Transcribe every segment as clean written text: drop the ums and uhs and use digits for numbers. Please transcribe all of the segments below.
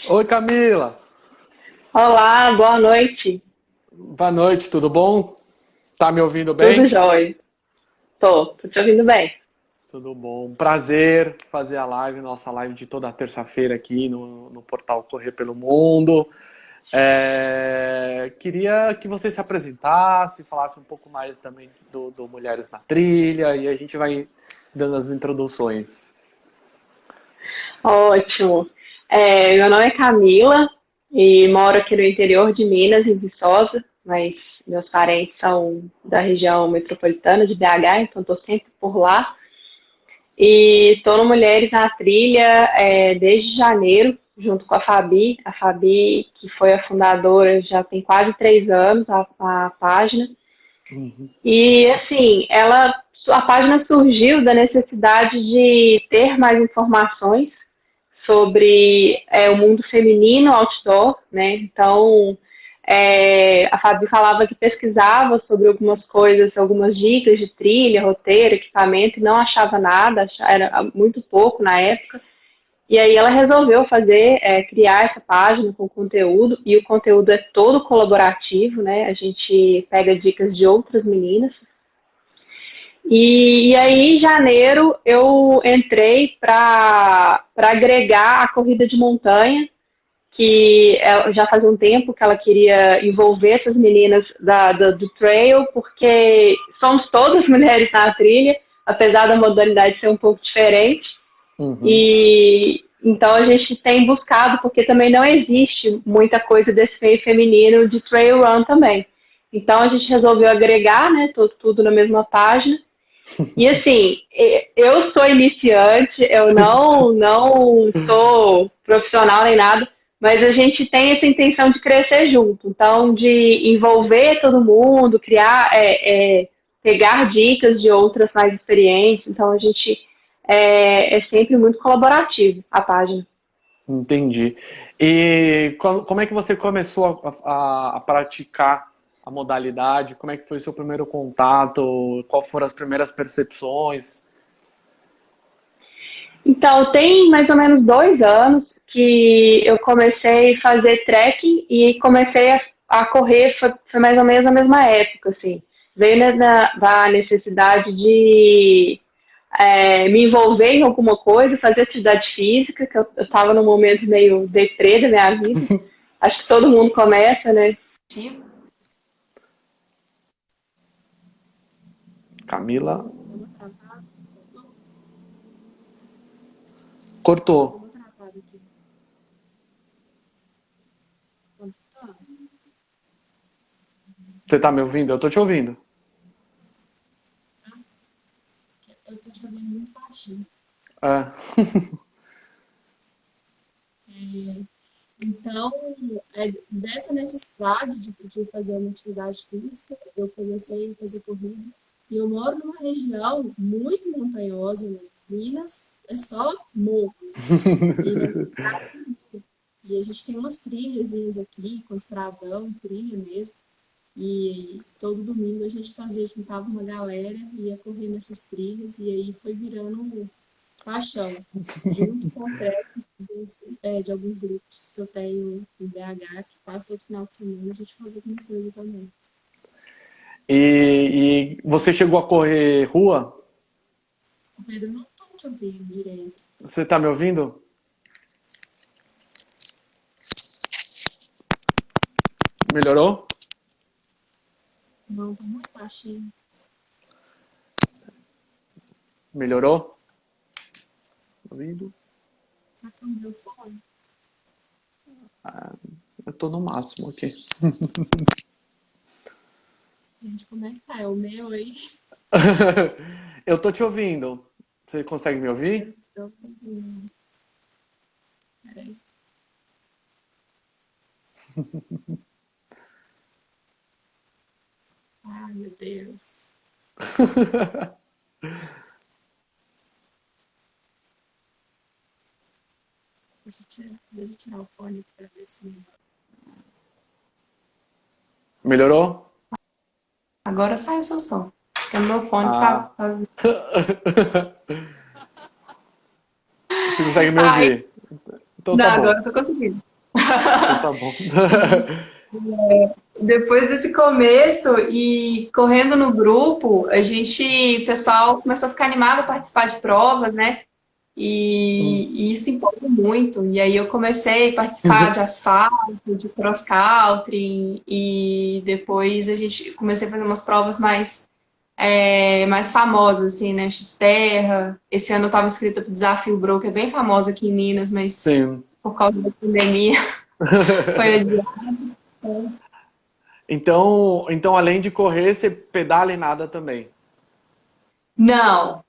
Oi, Camila. Olá, boa noite. Boa noite, tudo bom? Tá me ouvindo Tudo bem? jóia? Tô te ouvindo bem. Tudo bom. Prazer fazer a live, nossa live de toda terça-feira aqui no portal Correr pelo Mundo. Queria que você se apresentasse, falasse um pouco mais também do Mulheres na Trilha e a gente vai dando as introduções. Ótimo. Meu nome é Camila e moro aqui no interior de Minas, em Viçosa, mas meus parentes são da região metropolitana de BH, então estou sempre por lá. E estou no Mulheres na Trilha desde janeiro, junto com a Fabi, que foi a fundadora, já tem quase 3 anos a página. Uhum. E assim, a página surgiu da necessidade de ter mais informações sobre o mundo feminino outdoor, né? Então, a Fabi falava que pesquisava sobre algumas coisas, algumas dicas de trilha, roteiro, equipamento, e não achava nada, era muito pouco na época. E aí ela resolveu criar essa página com conteúdo, e o conteúdo é todo colaborativo, né? A gente pega dicas de outras meninas. E aí, em janeiro, eu entrei para agregar a corrida de montanha, que já fazia um tempo que ela queria envolver essas meninas do trail, porque somos todas mulheres na trilha, apesar da modalidade ser um pouco diferente. Uhum. E então a gente tem buscado, porque também não existe muita coisa desse meio feminino de trail run também. Então a gente resolveu agregar, né, tudo na mesma página. E assim, eu sou iniciante, eu não sou profissional nem nada, mas a gente tem essa intenção de crescer junto. Então, de envolver todo mundo, pegar dicas de outras mais experientes. Então, a gente é sempre muito colaborativo, a página. Entendi. E como é que você começou a praticar a modalidade? Como é que foi o seu primeiro contato? Quais foram as primeiras percepções? Então, tem mais ou menos 2 anos que eu comecei a fazer trekking e comecei a correr, foi mais ou menos na mesma época, assim. Veio da necessidade de me envolver em alguma coisa, fazer atividade física, que eu estava num momento meio deprê da minha vida. Acho que todo mundo começa, né? Camila Deu uma travada, voltou? Deu cortou. uma travada aqui. Tá me escutando? Você tá me ouvindo? Eu tô te ouvindo. Eu tô te ouvindo muito baixinho. É. Então, dessa necessidade de fazer uma atividade física, eu comecei a fazer corrida. E eu moro numa região muito montanhosa, né? Minas é só morro, né? E, não- e a gente tem umas trilhazinhas aqui, com estradão, trilha mesmo. E todo domingo a gente fazia, juntava uma galera, ia correr nessas trilhas, e aí foi virando paixão, junto com o treco de alguns grupos que eu tenho em BH, que quase todo final de semana a gente faz alguma coisa também. E você chegou a correr rua? O Pedro, não estou te ouvindo direito. Você tá me ouvindo? Melhorou? Não, estou muito baixinho. Melhorou? Ouvindo? Será que é o meu fone? Eu tô no máximo aqui. Gente, como é que tá? É o meu aí? Eu tô te ouvindo. Você consegue me Eu ouvir? estou ouvindo. Peraí. Ai, meu Deus. Deixa eu tirar o fone para ver se melhora. Melhorou? Agora sai o seu som. Acho que o meu fone Ah. tá. Você consegue me Ai, ouvir? Então não, tá agora bom. eu tô conseguindo. Então tá bom. Depois desse começo e correndo no grupo, o pessoal começou a ficar animado a participar de provas, né? E isso empolga muito. E aí eu comecei a participar de asfalto, de cross country, e depois comecei a fazer umas provas mais famosas, assim, né? X-Terra. Esse ano eu estava inscrita para o Desafio Bro, que é bem famoso aqui em Minas, mas Sim. por causa da pandemia foi adiado. Então, além de correr, você pedala e nada também. Não,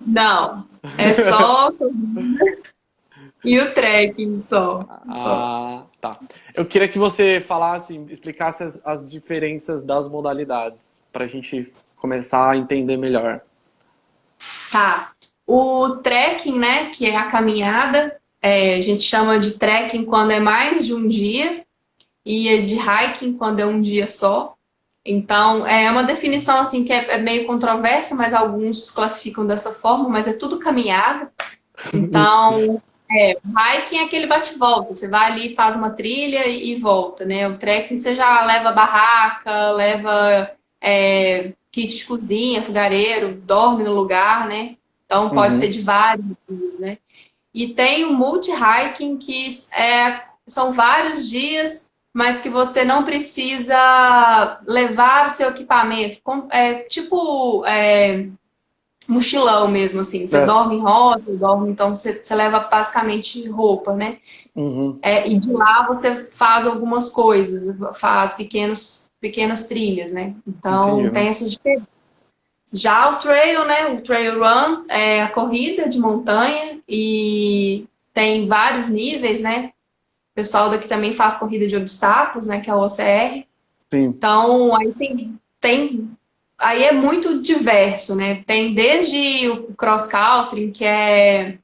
não, é só e o trekking só. Ah, tá. Eu queria que você falasse, explicasse as diferenças das modalidades, para a gente começar a entender melhor. Tá. O trekking, né, que é a caminhada, a gente chama de trekking quando é mais de um dia e é de hiking quando é um dia só. Então, é uma definição assim que é meio controversa, mas alguns classificam dessa forma, mas é tudo caminhada. Então, o hiking é aquele bate-volta. Você vai ali, faz uma trilha e volta, né? O trekking você já leva barraca, leva kit de cozinha, fogareiro, dorme no lugar, né? Então pode ser Uhum. de vários dias, né? E tem o multi-hiking, que são vários dias, mas que você não precisa levar o seu equipamento. Mochilão mesmo, assim. Você É. dorme em roda, então você leva basicamente roupa, né? Uhum. E de lá você faz algumas coisas, faz pequenas trilhas, né? Então Entendi. tem essas diferenças. Já o trail, né? O trail run é a corrida de montanha e tem vários níveis, né? O pessoal daqui também faz corrida de obstáculos, né? Que é o OCR. Sim. Então, aí aí é muito diverso, né? Tem desde o cross country, que é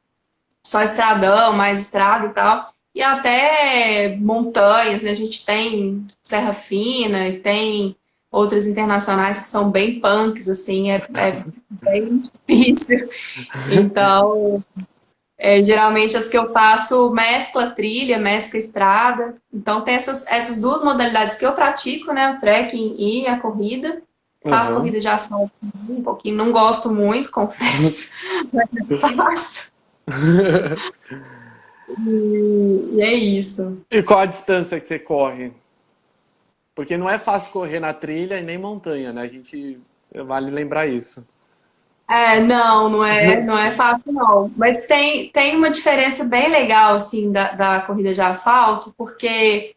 só estradão, mais estrada e tal, e até montanhas, né? A gente tem Serra Fina e tem outras internacionais que são bem punks, assim, é bem difícil. Então, geralmente as que eu faço mescla trilha, mescla estrada. Então tem essas duas modalidades que eu pratico, né? O trekking e a corrida. Faço Uhum. corrida de asfalto um pouquinho, não gosto muito, confesso, mas eu faço. E é isso. E qual a distância que você corre? Porque não é fácil correr na trilha e nem montanha, né? A gente vale lembrar isso. Não é fácil, não. Mas tem uma diferença bem legal, assim, da corrida de asfalto, porque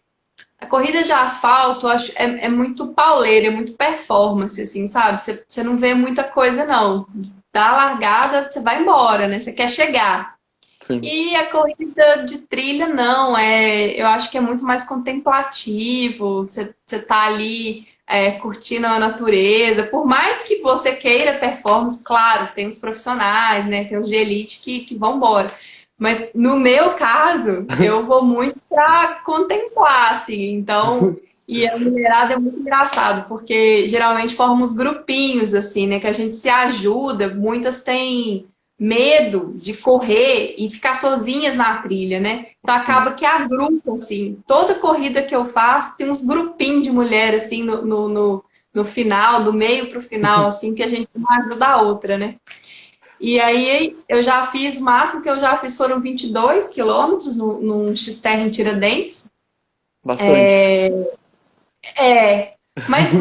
a corrida de asfalto é muito pauleira, é muito performance, assim, sabe? Você não vê muita coisa, não. Dá a largada, você vai embora, né? Você quer chegar. Sim. E a corrida de trilha, não. Eu acho que é muito mais contemplativo. Você tá ali curtindo a natureza. Por mais que você queira performance, claro, tem os profissionais, né? Tem os de elite que vão embora. Mas no meu caso, eu vou muito para contemplar, assim. Então, e a mulherada é muito engraçado, porque geralmente formam uns grupinhos, assim, né? Que a gente se ajuda. Muitas têm medo de correr e ficar sozinhas na trilha, né? Então acaba que agrupa, assim. Toda corrida que eu faço tem uns grupinhos de mulher, assim, no final, do meio para o final, assim, que a gente uma ajuda a outra, né? E aí eu já fiz, o máximo que eu já fiz foram 22 quilômetros num X-Terra em Tiradentes. Bastante. É, mas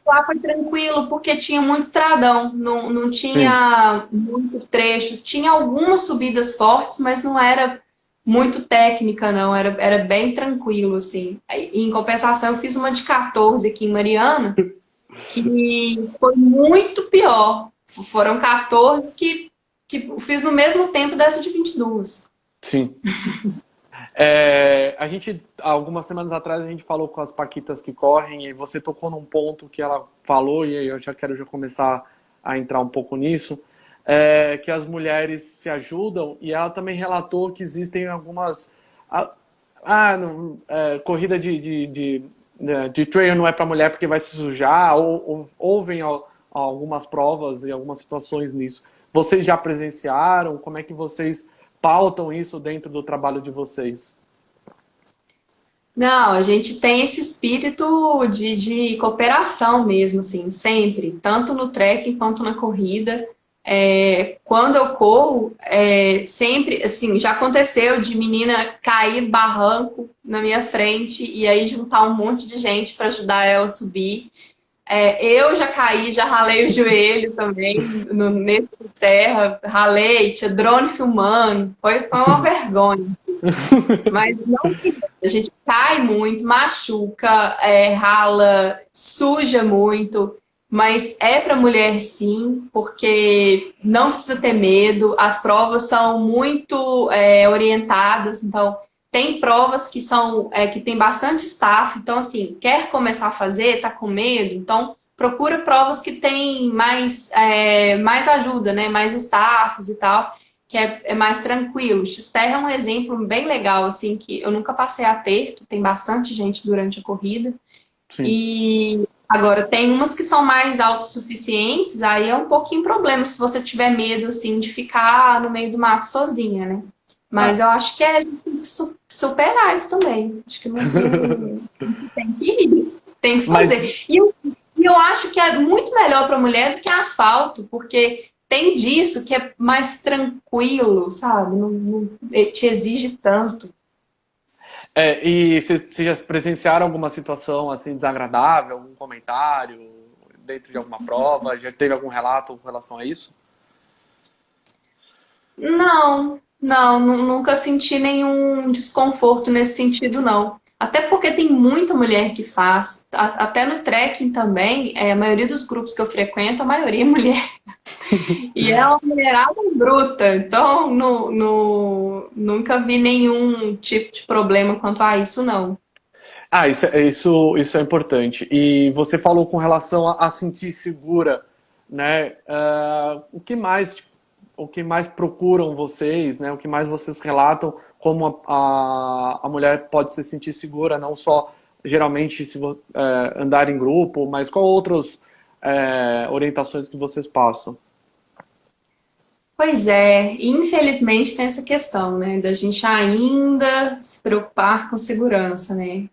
lá foi tranquilo, porque tinha muito estradão, não Sim. tinha muitos trechos, tinha algumas subidas fortes, mas não era muito técnica, não, era bem tranquilo, assim. Em compensação, eu fiz uma de 14 aqui em Mariana, que foi muito pior. Foram 14 que eu fiz no mesmo tempo dessa de 22. Sim. Algumas semanas atrás, a gente falou com as Paquitas que correm e você tocou num ponto que ela falou, e aí eu já quero começar a entrar um pouco nisso, que as mulheres se ajudam, e ela também relatou que existem algumas. Corrida de trail não é para mulher porque vai se sujar, ou ouvem algumas provas e algumas situações nisso. Vocês já presenciaram? Como é que vocês pautam isso dentro do trabalho de vocês? Não, a gente tem esse espírito de cooperação mesmo, assim, sempre, tanto no trekking quanto na corrida. Quando eu corro, sempre, assim, já aconteceu de menina cair no barranco na minha frente e aí juntar um monte de gente para ajudar ela a subir. Eu já caí, já ralei o joelho também nesse terra, ralei, tinha drone filmando, foi uma vergonha. Mas não que a gente cai muito, machuca, rala, suja muito, mas é para mulher sim, porque não precisa ter medo, as provas são muito orientadas, então tem provas que são que tem bastante staff, então assim, quer começar a fazer, tá com medo, então procura provas que tem mais ajuda, né? Mais staffs e tal que é mais tranquilo. X-Terra é um exemplo bem legal, assim, que eu nunca passei aperto, tem bastante gente durante a corrida. Sim. E agora, tem umas que são mais autossuficientes, aí é um pouquinho problema se você tiver medo, assim, de ficar no meio do mato sozinha, né? Mas Ah. eu acho que é superar isso também. Acho que não tem que ir, tem que Mas fazer. E eu acho que é muito melhor para a mulher do que asfalto, porque tem disso que é mais tranquilo, sabe? Não te exige tanto. e vocês já presenciaram alguma situação assim desagradável, algum comentário dentro de alguma prova? Já teve algum relato com relação a isso? Não, nunca senti nenhum desconforto nesse sentido, não. Até porque tem muita mulher que faz, até no trekking também, a maioria dos grupos que eu frequento, a maioria é mulher. E é uma mulherada bruta, então nunca vi nenhum tipo de problema quanto a isso, não. Ah, isso é importante. E você falou com relação a sentir segura, né? O que mais procuram vocês, né? O que mais vocês relatam como a mulher pode se sentir segura, não só geralmente andar em grupo, mas qual outras orientações que vocês passam? Pois é, infelizmente tem essa questão, né, da gente ainda se preocupar com segurança, né?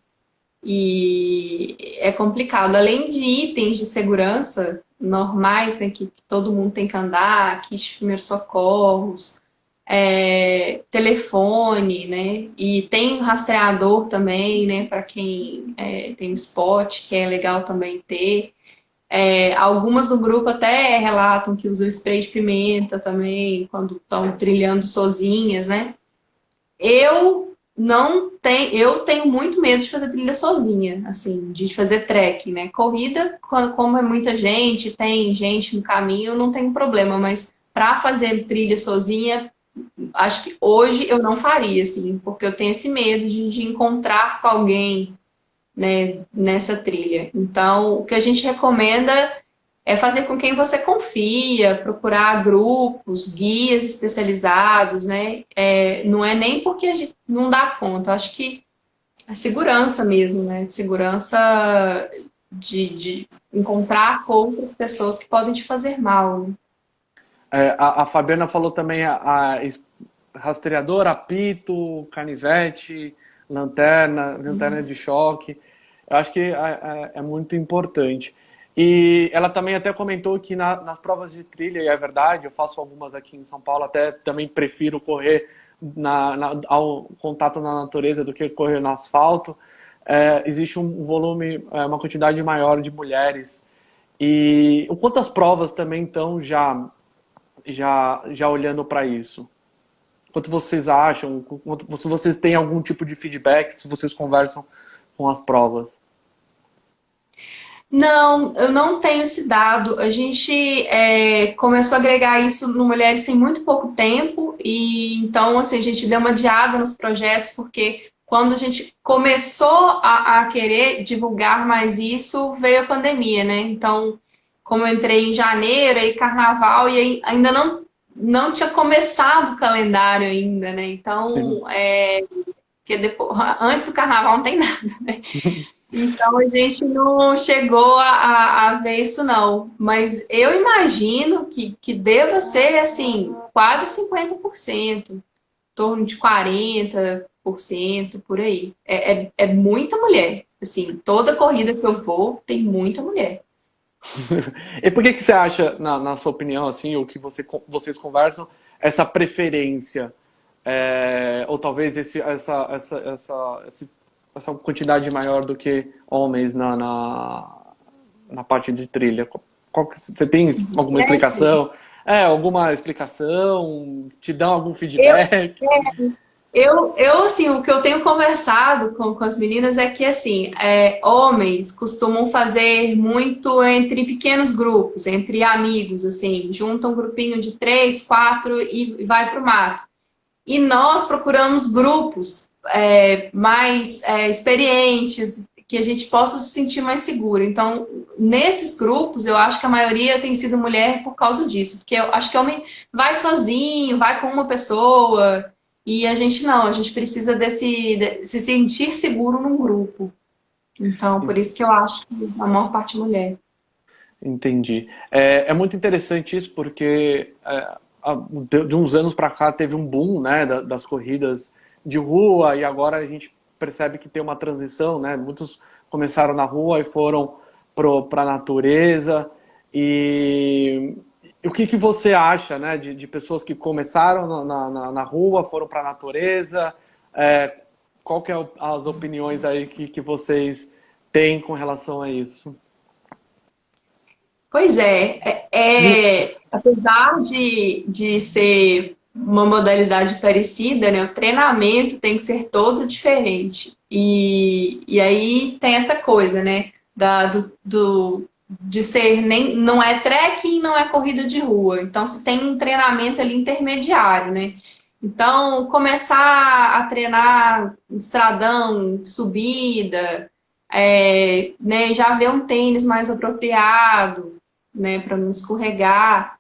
E é complicado. Além de itens de segurança normais, né, que todo mundo tem que andar, kit de primeiros socorros, telefone, né? E tem rastreador também, né, para quem tem um spot, que é legal também ter. Algumas do grupo até relatam que usam spray de pimenta também, quando estão trilhando sozinhas, né? Eu não tenho, eu tenho muito medo de fazer trilha sozinha, assim, de fazer trekking, né? Corrida, como é muita gente, tem gente no caminho, não tem problema, mas para fazer trilha sozinha, acho que hoje eu não faria, assim, porque eu tenho esse medo de encontrar com alguém, né, nessa trilha. Então, o que a gente recomenda é fazer com quem você confia, procurar grupos, guias especializados, né? Não é nem porque a gente não dá conta, eu acho que a segurança mesmo, né? Segurança de encontrar com outras pessoas que podem te fazer mal, né? A Fabiana falou também rastreador, apito, canivete, lanterna de choque. Eu acho que é muito importante. E ela também até comentou que nas provas de trilha, e é verdade, eu faço algumas aqui em São Paulo, até também prefiro correr ao contato na natureza do que correr no asfalto. Existe um volume, uma quantidade maior de mulheres. E o quanto as provas também estão já olhando para isso? Quanto vocês acham? Se vocês têm algum tipo de feedback, se vocês conversam com as provas? Não, eu não tenho esse dado. A gente começou a agregar isso no Mulheres tem muito pouco tempo e então assim a gente deu uma adiada nos projetos porque quando a gente começou a querer divulgar mais isso veio a pandemia, né? Então como eu entrei em janeiro e carnaval e ainda não tinha começado o calendário ainda, né? Sim. Então porque depois, antes do carnaval não tem nada, né? Então a gente não chegou a ver isso não, mas eu imagino que deva ser assim, quase 50% torno de 40% por aí. É muita mulher. Assim, toda corrida que eu vou, tem muita mulher. E por que você acha, na sua opinião, assim, ou que vocês conversam, essa preferência? Ou talvez essa quantidade maior do que homens na parte de trilha? Você tem alguma explicação? Alguma explicação? Te dão algum feedback? Assim, o que eu tenho conversado com as meninas é que, assim, homens costumam fazer muito entre pequenos grupos, entre amigos, assim, juntam um grupinho de 3, 4 e vai pro mato. E nós procuramos grupos mais experientes, que a gente possa se sentir mais seguro. Então, nesses grupos, eu acho que a maioria tem sido mulher por causa disso, porque eu acho que homem vai sozinho, vai com uma pessoa. E a gente não, a gente precisa se sentir seguro num grupo. Então, por isso que eu acho que a maior parte é mulher. Entendi. É muito interessante isso, porque de uns anos para cá teve um boom, né, das corridas de rua, e agora a gente percebe que tem uma transição, né? Muitos começaram na rua e foram para a natureza. E o que você acha, né, de pessoas que começaram na rua, foram para a natureza? Qual que é as opiniões aí que vocês têm com relação a isso? Pois apesar de ser uma modalidade parecida, né, o treinamento tem que ser todo diferente. E aí tem essa coisa, né, de ser não é trekking, não é corrida de rua. Então, se tem um treinamento ali intermediário, né? Então, começar a treinar estradão, subida, né, já ver um tênis mais apropriado, né, para não escorregar.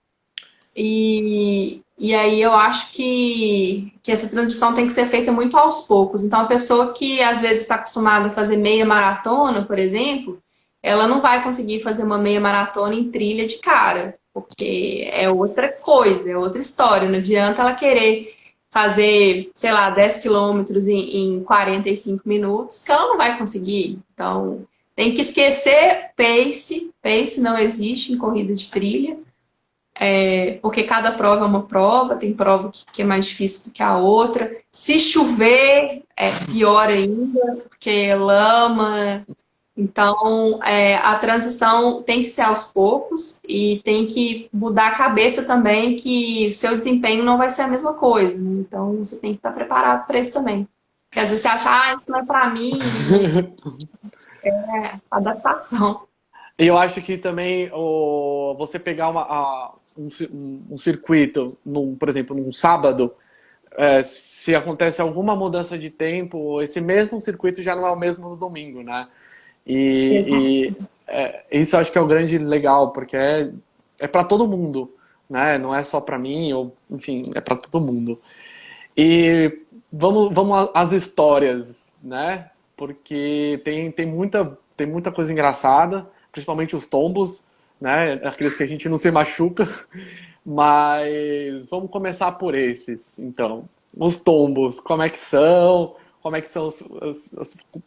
E aí eu acho que essa transição tem que ser feita muito aos poucos. Então, a pessoa que às vezes está acostumada a fazer meia maratona, por exemplo, ela não vai conseguir fazer uma meia maratona em trilha de cara, porque é outra coisa, é outra história. Não adianta ela querer fazer, sei lá, 10 quilômetros em 45 minutos, que ela não vai conseguir. Então, tem que esquecer pace. Pace não existe em corrida de trilha, porque cada prova é uma prova, tem prova que é mais difícil do que a outra. Se chover, é pior ainda, porque é lama. Então, a transição tem que ser aos poucos e tem que mudar a cabeça também, que o seu desempenho não vai ser a mesma coisa, né? Então, você tem que estar preparado para isso também. Porque às vezes você acha, isso não é para mim. Adaptação. E eu acho que também você pegar um circuito, por exemplo, num sábado, se acontece alguma mudança de tempo, esse mesmo circuito já não é o mesmo no domingo, né? E isso eu acho que é o grande legal, porque é para todo mundo, né? Não é só para mim, ou enfim, é para todo mundo. E vamos às histórias, né? Porque tem muita coisa engraçada, principalmente os tombos, né? Aqueles que a gente não se machuca. Mas vamos começar por esses, então. Os tombos, como é que são? Como é que são, se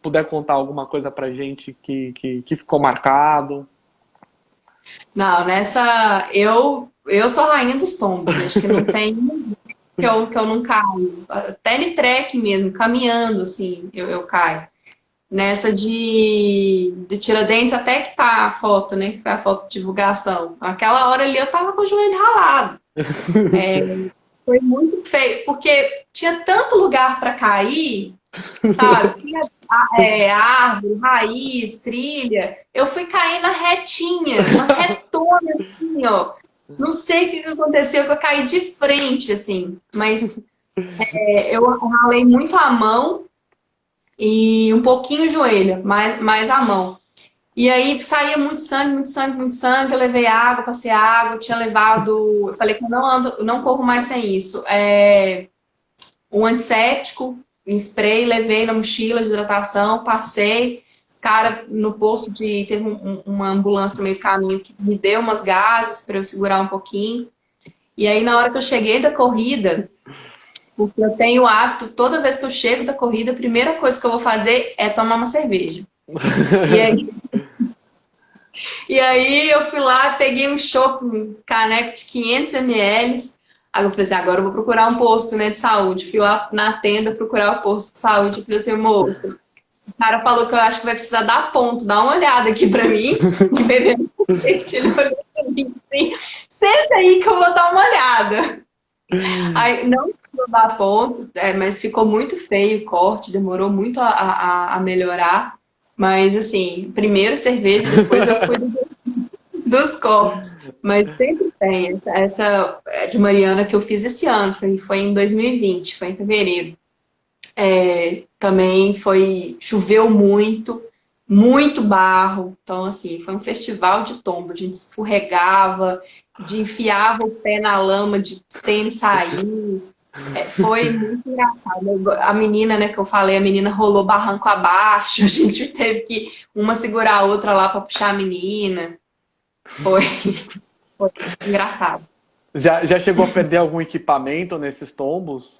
puder contar alguma coisa pra gente que ficou marcado? Não, eu sou a rainha dos tombos. Acho que não tem que eu não caio. Até no trek mesmo, caminhando, assim, eu caio. Nessa de Tiradentes, até que tá a foto, né? Que foi a foto de divulgação. Aquela hora ali eu tava com o joelho ralado. Foi muito feio, porque tinha tanto lugar para cair, sabe? Tinha árvore, raiz, trilha. Eu fui cair na retinha, uma retona, assim, ó. Não sei o que aconteceu, que eu caí de frente, assim. Mas eu ralei muito a mão e um pouquinho o joelho, mais a mão. E aí saía muito sangue, muito sangue, muito sangue. Eu levei água, passei água, tinha levado. Eu falei que eu não corro mais sem isso. Um antisséptico, em spray, levei na mochila de hidratação, passei. Cara, no posto teve uma ambulância no meio do caminho que me deu umas gases para eu segurar um pouquinho. E aí, na hora que eu cheguei da corrida, Porque eu tenho o hábito, toda vez que eu chego da corrida, a primeira coisa que eu vou fazer é tomar uma cerveja. E aí, e aí eu fui lá, peguei um chopp, um caneco de 500 ml. Aí eu falei assim, agora eu vou procurar um posto, né, de saúde. Fui lá na tenda procurar o posto de saúde. Eu falei assim, moço, o cara falou que eu acho que vai precisar dar ponto, dá uma olhada aqui pra mim. E bebendo leite, ele olhou pra mim assim, senta aí que eu vou dar uma olhada. Aí não precisou dar ponto, mas ficou muito feio o corte, demorou muito a melhorar. Mas assim, primeiro cerveja, depois eu cuido dos cortes. Mas sempre tem. Essa de Mariana que eu fiz esse ano, foi em 2020, foi em fevereiro. Também choveu muito, muito barro. Então, assim, foi um festival de tombo. A gente escorregava, enfiava o pé na lama, de tênis sair. Foi muito engraçado. A menina, né, que eu falei, a menina rolou barranco abaixo. A gente teve que uma segurar a outra lá para puxar a menina. Foi engraçado. Já chegou a perder algum equipamento nesses tombos?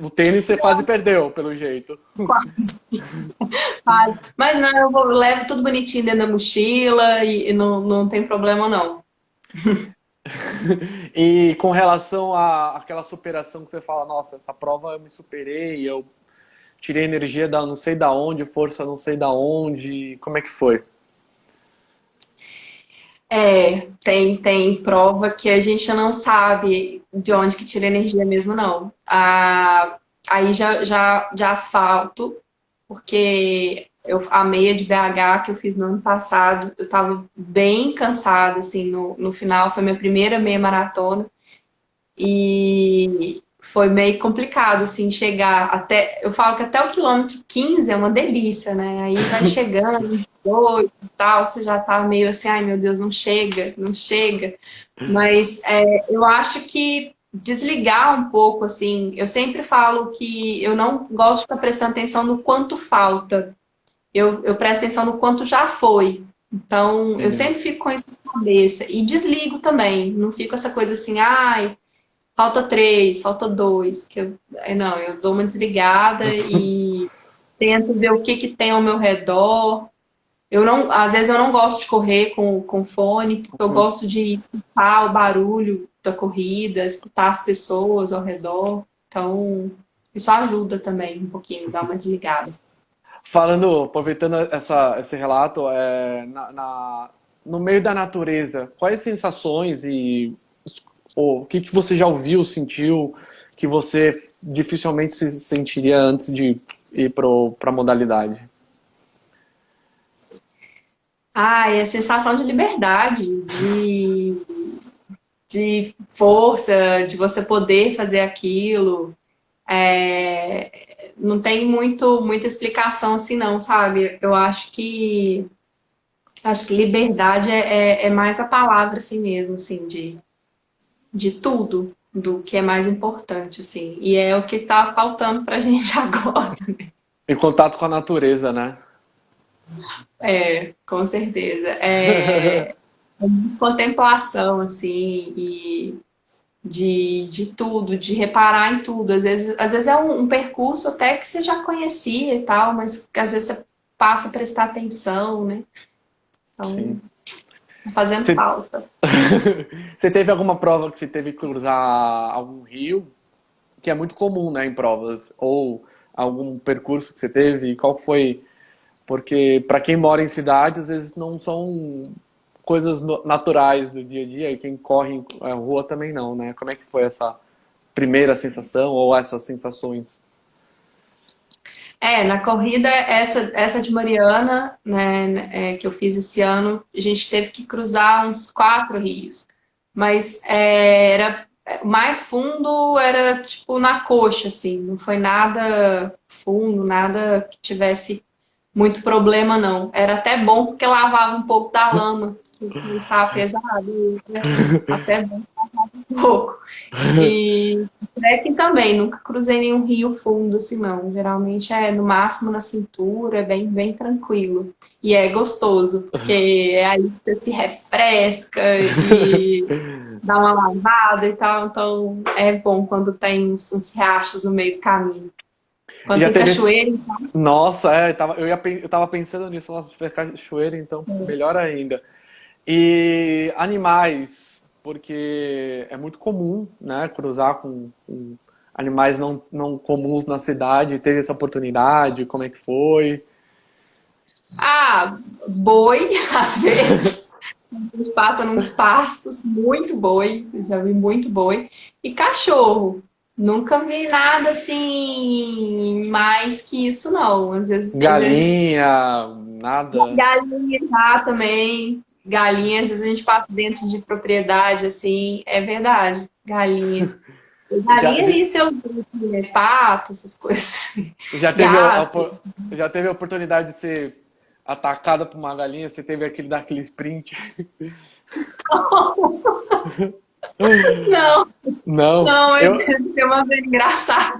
O tênis você quase perdeu, pelo jeito. Quase. Mas não, eu levo tudo bonitinho dentro da mochila e não tem problema não. E com relação àquela superação que você fala, nossa, essa prova eu me superei, eu tirei energia da não sei da onde, força não sei da onde, como é que foi? Tem prova que a gente não sabe de onde que tira energia mesmo, não. Aí já de asfalto, porque a meia de BH que eu fiz no ano passado, eu tava bem cansada, assim, no final, foi minha primeira meia maratona, e foi meio complicado, assim, chegar até, eu falo que até o quilômetro 15 é uma delícia, né? Aí vai chegando, 8 e tal, você já tá meio assim, ai meu Deus, não chega, não chega. Mas eu acho que desligar um pouco, assim, eu sempre falo que eu não gosto de ficar prestando atenção no quanto falta. Eu presto atenção no quanto já foi. Então, eu sempre fico com isso na cabeça. E desligo também. Não fico essa coisa assim, ai, falta 3, falta 2. Não, eu dou uma desligada e tento ver o que tem ao meu redor. Às vezes eu não gosto de correr com fone, porque eu gosto de escutar o barulho da corrida, escutar as pessoas ao redor. Então, isso ajuda também um pouquinho, dar uma desligada. Aproveitando esse relato, no meio da natureza, quais sensações o que você já ouviu, sentiu, que você dificilmente se sentiria antes de ir para a modalidade? É a sensação de liberdade, de força, de você poder fazer aquilo. Não tem muita explicação assim não, sabe? Eu acho que liberdade é mais a palavra assim mesmo, assim, de tudo, do que é mais importante, assim. E é o que tá faltando pra gente agora, né? Em contato com a natureza, né? Com certeza. Contemplação, assim, e de tudo, de reparar em tudo. Às vezes é um percurso até que você já conhecia e tal, mas que às vezes você passa a prestar atenção, né? Então, tá fazendo falta. Você teve alguma prova que você teve que cruzar algum rio? Que é muito comum, né, em provas. Ou algum percurso que você teve? Qual foi? Porque para quem mora em cidade, às vezes não são coisas naturais do dia a dia, e quem corre em rua também não, né? Como é que foi essa primeira sensação ou essas sensações? Na corrida, essa de Mariana, né, que eu fiz esse ano, a gente teve que cruzar uns 4 rios. Mas o mais fundo era tipo na coxa, assim, não foi nada fundo, nada que tivesse muito problema, não. Era até bom porque lavava um pouco da lama, que estava pesado, né? Até bom um pouco. E trekking também, nunca cruzei nenhum rio fundo assim, não. Geralmente é no máximo na cintura, é bem tranquilo. E é gostoso, porque é aí que você se refresca e dar uma lavada e tal. Então, é bom quando tem uns riachos no meio do caminho. Quando Já tem teve. cachoeira, então, Nossa, eu tava pensando nisso, nossa, se tiver cachoeira, então melhor ainda. E animais, porque é muito comum, né, cruzar com animais não comuns na cidade. Teve essa oportunidade? Como é que foi? boi, às vezes. A gente passa nos pastos, muito boi, já vi muito boi. E cachorro. Nunca vi nada assim mais que isso, não. Às vezes Galinha, nada. galinha já também. Galinha, às vezes a gente passa dentro de propriedade, assim, é verdade. Galinha. Já, Galinha já, e seus né, pato, essas coisas. já teve Gato. já teve a oportunidade de ser atacada por uma galinha? Você teve daquele sprint? Não, Não. não, mas deve ser uma coisa engraçada.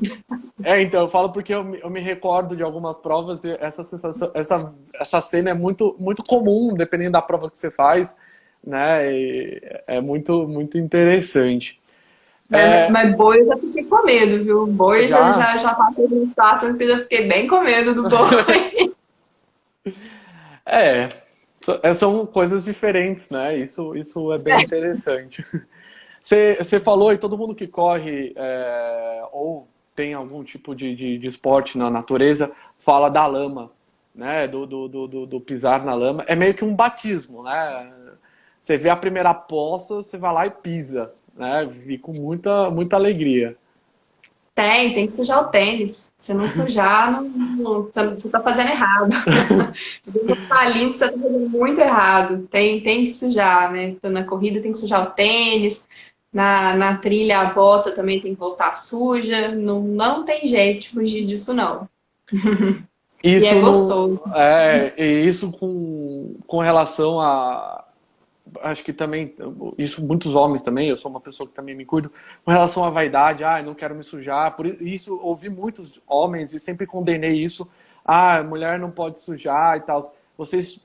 Então, eu falo porque eu me recordo de algumas provas e essa sensação, essa cena é muito comum, dependendo da prova que você faz, né? E é muito interessante. É, Mas boi eu já fiquei com medo, viu? Boi já, já passei por situações que eu já fiquei bem com medo do boi. é, são coisas diferentes, né? Isso é bem interessante. Você falou, e todo mundo que corre ou tem algum tipo de esporte na natureza fala da lama, né? Do pisar na lama. É meio que um batismo, né? Você vê a primeira poça, você vai lá e pisa, né? E com muita alegria. Tem que sujar o tênis. Se não sujar, você tá fazendo errado. Se não tá limpo, você tá fazendo muito errado. Tem que sujar, né? Então, na corrida tem que sujar o tênis, na trilha a bota também tem que voltar suja. Não tem jeito de fugir disso, não. E Isso é não, gostoso. e isso com relação a, acho que também, isso muitos homens também, eu sou uma pessoa que também me cuido, com relação à vaidade, eu não quero me sujar, por isso ouvi muitos homens e sempre condenei isso, mulher não pode sujar e tal. Vocês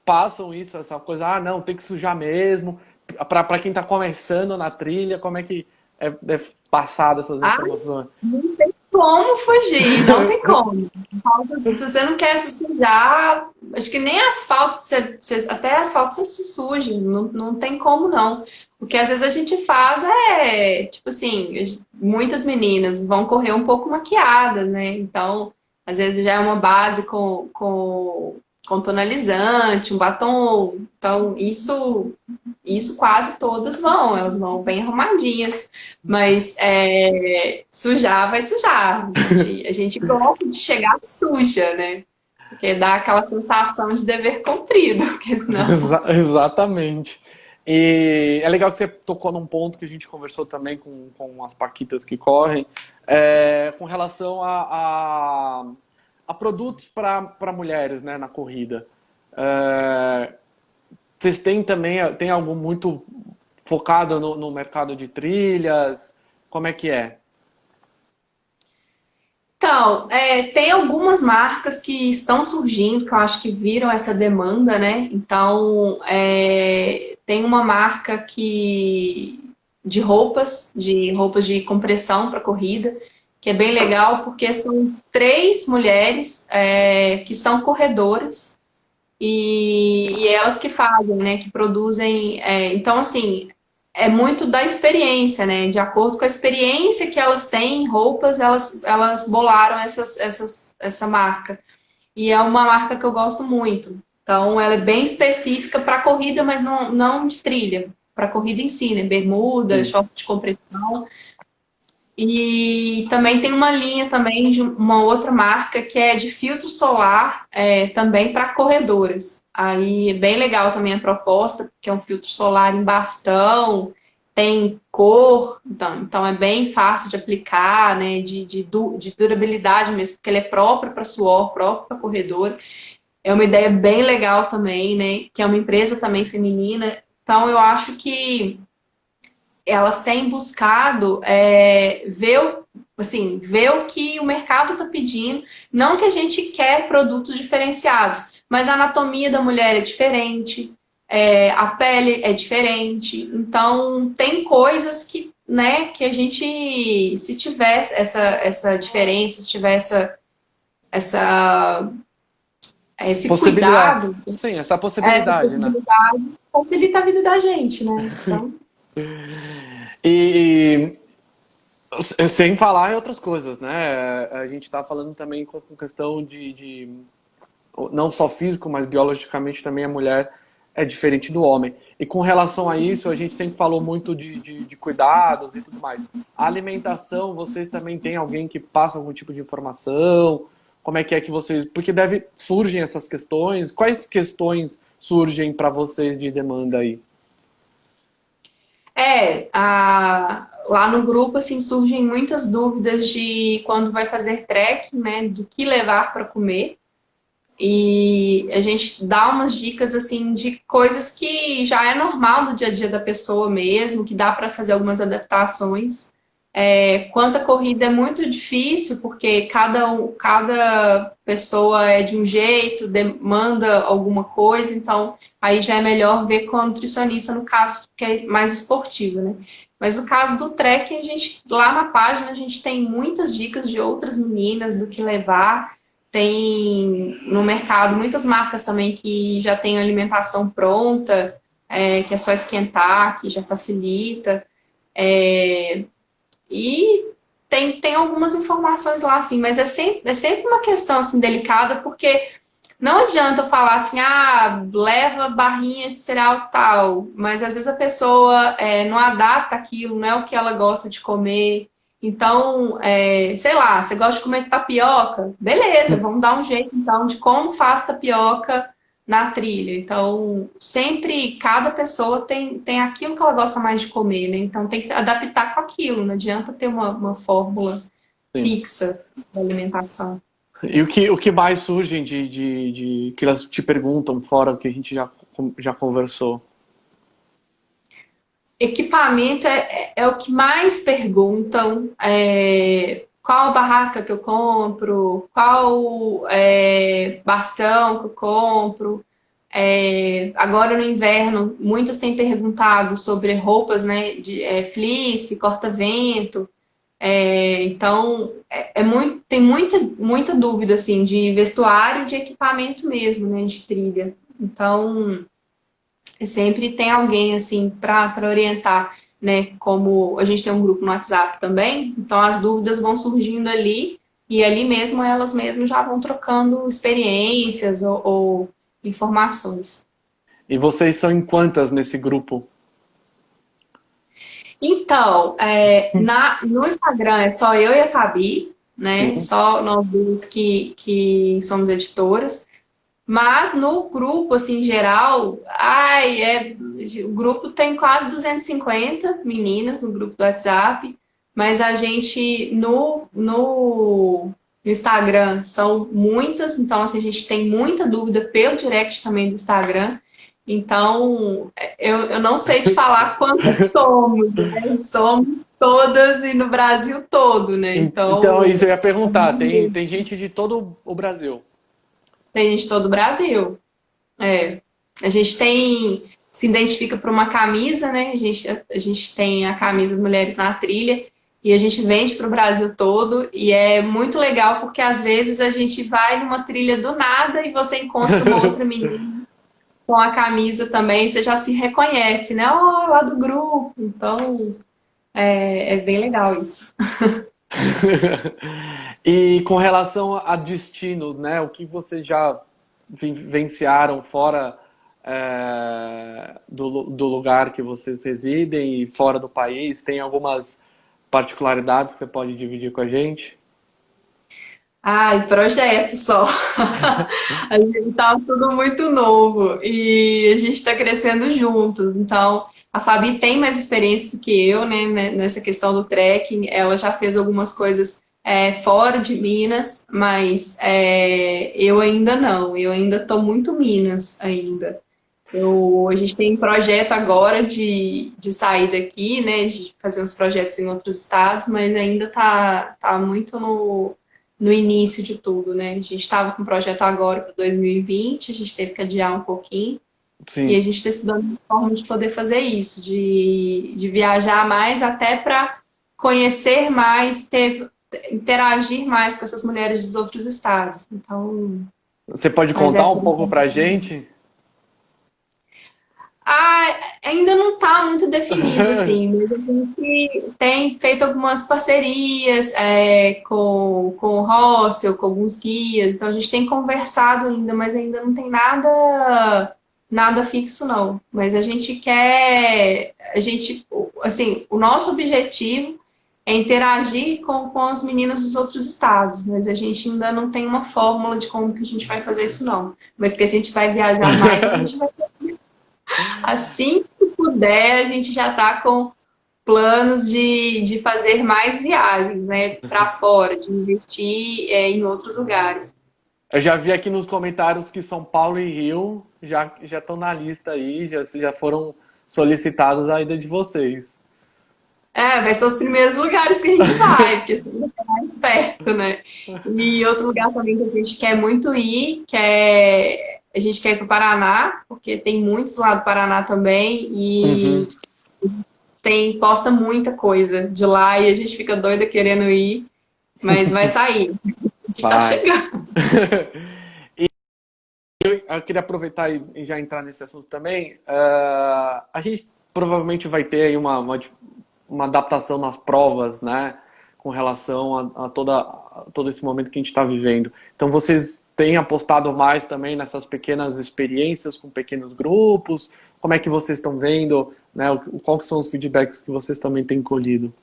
passam isso, essa coisa, não, tem que sujar mesmo, para quem tá começando na trilha, como é que é passado essas Ah, informações? não tem como fugir, não tem como. Se você não quer se sujar, acho que nem asfalto, até asfalto você se suja, não tem como não. O que às vezes a gente faz tipo assim, muitas meninas vão correr um pouco maquiadas, né? Então, às vezes já é uma base com tonalizante, um batom. Então, isso quase todas vão, elas vão bem arrumadinhas. Mas sujar vai sujar. A gente gosta de chegar suja, né? Porque dá aquela sensação de dever cumprido, porque senão. Exatamente. E é legal que você tocou num ponto que a gente conversou também com as paquitas que correm, com relação a produtos para mulheres, né, na corrida. Vocês têm também tem algo muito focado no mercado de trilhas? Como é que é? Então, tem algumas marcas que estão surgindo, que eu acho que viram essa demanda, né? Então, tem uma marca de roupas de compressão para corrida, que é bem legal, porque são 3 mulheres que são corredoras e elas que fazem, né? Que produzem. Então, assim, é muito da experiência, né? De acordo com a experiência que elas têm em roupas, elas bolaram essa marca. E é uma marca que eu gosto muito. Então, ela é bem específica para corrida, mas não de trilha, para corrida em si, né? Bermuda, Sim. short de compressão. E também tem uma linha também de uma outra marca que é de filtro solar, também para corredoras. Aí é bem legal também a proposta, porque é um filtro solar em bastão, tem cor, então é bem fácil de aplicar, né? De durabilidade mesmo, porque ele é próprio para suor, próprio para corredor. É uma ideia bem legal também, né? Que é uma empresa também feminina. Então eu acho que elas têm buscado ver o que o mercado está pedindo. Não que a gente quer produtos diferenciados, mas a anatomia da mulher é diferente. a pele é diferente. Então, tem coisas que, né, que a gente, se tivesse essa diferença, se tivesse essa, esse Possibilidade. cuidado, Sim, essa essa possibilidade, né? possibilidade, facilita a vida da gente, né? Então, E sem falar em outras coisas, né? A gente está falando também com questão de não só físico, mas biologicamente também a mulher é diferente do homem. E com relação a isso, a gente sempre falou muito de cuidados e tudo mais. A alimentação, vocês também têm alguém que passa algum tipo de informação? Como é que vocês... Porque surgem essas questões. Quais questões surgem para vocês de demanda aí? lá no grupo, assim, surgem muitas dúvidas de quando vai fazer trekking, né, do que levar para comer. E a gente dá umas dicas, assim, de coisas que já é normal no dia a dia da pessoa mesmo, que dá para fazer algumas adaptações. Quanto à corrida é muito difícil, porque cada pessoa é de um jeito, demanda alguma coisa, então aí já é melhor ver com a nutricionista, no caso que é mais esportivo, né? Mas no caso do trekking, lá na página a gente tem muitas dicas de outras meninas do que levar. Tem no mercado muitas marcas também que já tem alimentação pronta, que é só esquentar, que já facilita. É, e tem algumas informações lá, assim, mas é sempre uma questão assim, delicada, porque não adianta eu falar assim, leva barrinha de cereal tal, mas às vezes a pessoa não adapta aquilo, não é o que ela gosta de comer. Então, sei lá, você gosta de comer tapioca? Beleza, vamos dar um jeito então de como faz tapioca na trilha. Então, sempre cada pessoa tem aquilo que ela gosta mais de comer, né? Então tem que adaptar com aquilo, não adianta ter uma fórmula Sim. fixa de alimentação. E o que mais surgem que elas te perguntam, fora o que a gente já conversou? Equipamento é o que mais perguntam. Qual barraca que eu compro? Qual bastão que eu compro? Agora no inverno, muitas têm perguntado sobre roupas, né, de fleece, corta-vento. Então, tem muita dúvida assim, de vestuário e de equipamento mesmo, né, de trilha. Então, sempre tem alguém assim para orientar, né? Como a gente tem um grupo no WhatsApp também, então as dúvidas vão surgindo ali e ali mesmo elas mesmas já vão trocando experiências ou informações. E vocês são em quantas nesse grupo? Então, no Instagram é só eu e a Fabi, né? Sim. Só nós duas que somos editoras. Mas no grupo, assim, em geral, o grupo tem quase 250 meninas no grupo do WhatsApp, mas a gente no Instagram são muitas, então assim, a gente tem muita dúvida pelo direct também do Instagram. Então, eu não sei te falar quantas somos, né? Somos todas e no Brasil todo, né? Então, Então, isso eu ia perguntar. Tem gente de todo o Brasil. tem gente de todo o Brasil. A gente se identifica por uma camisa, né? A gente tem a camisa Mulheres na Trilha e a gente vende para o Brasil todo e é muito legal porque às vezes a gente vai numa trilha do nada e você encontra uma outra menina com a camisa também, você já se reconhece, né? Oh, lá do grupo. Então, é bem legal isso. E com relação a destinos, né? O que vocês já vivenciaram fora do lugar que vocês residem e fora do país? Tem algumas particularidades que você pode dividir com a gente? Projeto só. A gente tá tudo muito novo e a gente está crescendo juntos. Então, a Fabi tem mais experiência do que eu, né, nessa questão do trekking. Ela já fez algumas coisas fora de Minas, mas eu ainda não. Eu ainda tô muito Minas ainda. A gente tem um projeto agora de sair daqui, né, de fazer uns projetos em outros estados, mas ainda tá muito no início de tudo, né? A gente estava com o projeto agora para 2020, a gente teve que adiar um pouquinho, E a Sim. gente está estudando uma forma de poder fazer isso, de viajar mais até para conhecer mais, interagir mais com essas mulheres dos outros estados. Então, Você pode mas é contar um por pouco pra enquanto. gente? Ah, ainda não está muito definido, assim, mas a gente tem feito algumas parcerias com o hostel, com alguns guias, então a gente tem conversado ainda, mas ainda não tem nada fixo, não. Mas assim, o nosso objetivo é interagir com as meninas dos outros estados, mas a gente ainda não tem uma fórmula de como que a gente vai fazer isso, não. Mas que a gente vai viajar mais, a gente vai. Assim que puder, a gente já está com planos de fazer mais viagens, né, para fora, de investir em outros lugares. Eu já vi aqui nos comentários que São Paulo e Rio já estão na lista aí, já foram solicitados a ida de vocês. Vai ser os primeiros lugares que a gente vai, porque assim, é mais perto, né? E outro lugar também que a gente quer muito ir, a gente quer ir para o Paraná, porque tem muitos lá do Paraná também, Uhum. e posta muita coisa de lá e a gente fica doida querendo ir, mas vai sair. A gente tá Vai. chegando. Eu queria aproveitar e já entrar nesse assunto também. A gente provavelmente vai ter aí uma adaptação nas provas, né? Com relação a todo esse momento que a gente está vivendo. Então, vocês têm apostado mais também nessas pequenas experiências com pequenos grupos? Como é que vocês estão vendo, né? Quais são os feedbacks que vocês também têm colhido?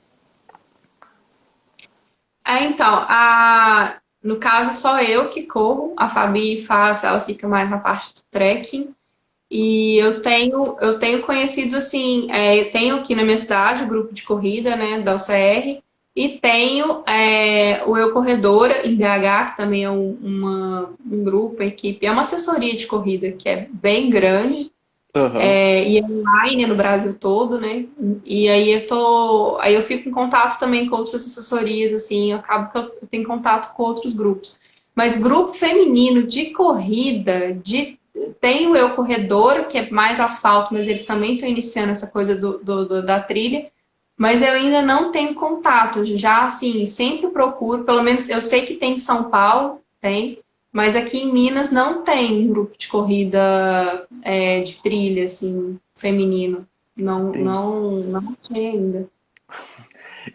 Então, no caso, só eu que corro, a Fabi faz, ela fica mais na parte do trekking. E eu tenho conhecido assim, eu tenho aqui na minha cidade o grupo de corrida, né, da UCR, e tenho o Eu Corredora em BH, que também é um grupo, uma equipe, é uma assessoria de corrida que é bem grande, Aham. e é online no Brasil todo, né? E aí eu fico em contato também com outras assessorias, assim, eu acabo que eu tenho contato com outros grupos. Mas grupo feminino de corrida, tem o Eu Corredor, que é mais asfalto, mas eles também estão iniciando essa coisa da trilha, mas eu ainda não tenho contato. Já, assim, sempre procuro, pelo menos eu sei que tem em São Paulo, tem, mas aqui em Minas não tem um grupo de corrida de trilha, assim, feminino. Não, Sim. não tem ainda.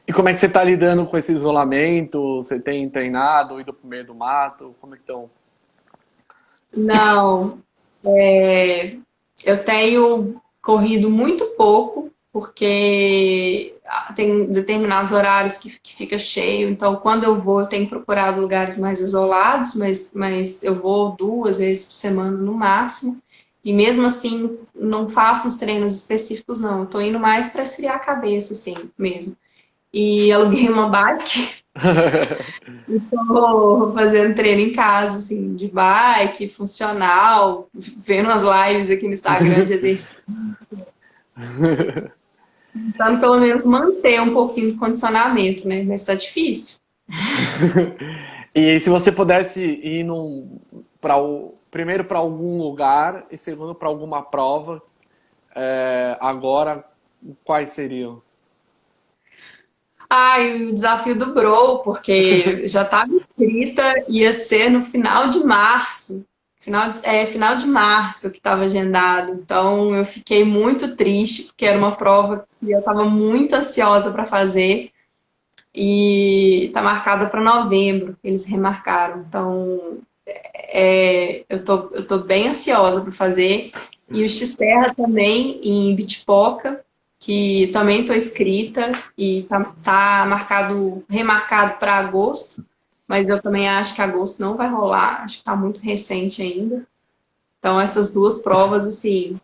E como é que você está lidando com esse isolamento? Você tem treinado, ido pro meio do mato? Como é que estão? Não, eu tenho corrido muito pouco, porque tem determinados horários que fica cheio, então quando eu vou, eu tenho procurado lugares mais isolados, mas eu vou 2 vezes por semana no máximo, e mesmo assim não faço os treinos específicos, não. Eu tô indo mais para esfriar a cabeça, assim, mesmo. E aluguei uma bike. Estou fazendo treino em casa, assim, de bike, funcional, vendo as lives aqui no Instagram de exercício, tentando pelo menos manter um pouquinho de condicionamento, né? Mas tá difícil. E se você pudesse ir primeiro para algum lugar e segundo para alguma prova, agora, quais seriam? E o desafio do Bro, porque já estava inscrita, ia ser no final de março. Final de março que estava agendado. Então eu fiquei muito triste, porque era uma prova que eu estava muito ansiosa para fazer. E está marcada para novembro, eles remarcaram. Então eu tô bem ansiosa para fazer. E o Xterra também, em Bitpoca, que também estou inscrita e tá remarcado para agosto, mas eu também acho que agosto não vai rolar, acho que está muito recente ainda. Então essas duas provas, assim,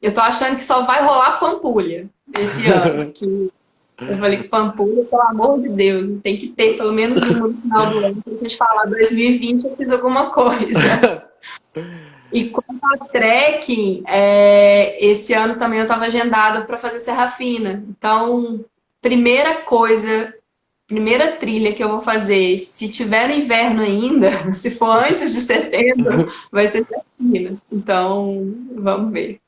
eu tô achando que só vai rolar Pampulha esse ano, que eu falei que Pampulha, pelo amor de Deus, tem que ter pelo menos uma no final do ano, pra gente falar 2020 eu fiz alguma coisa. E quanto ao trekking, esse ano também eu estava agendada para fazer Serra Fina. Então, primeira coisa primeira trilha que eu vou fazer, se tiver no inverno ainda, se for antes de setembro, vai ser Campinas. Então, vamos ver.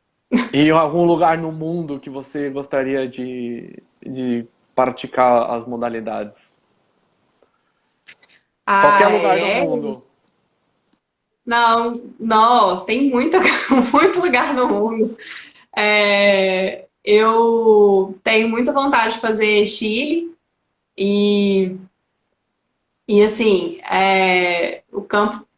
E em algum lugar no mundo que você gostaria de praticar as modalidades? Qualquer Ah, lugar do é? mundo. Não, não, tem muita, muito lugar no mundo. Eu tenho muita vontade de fazer Chile e, e assim, o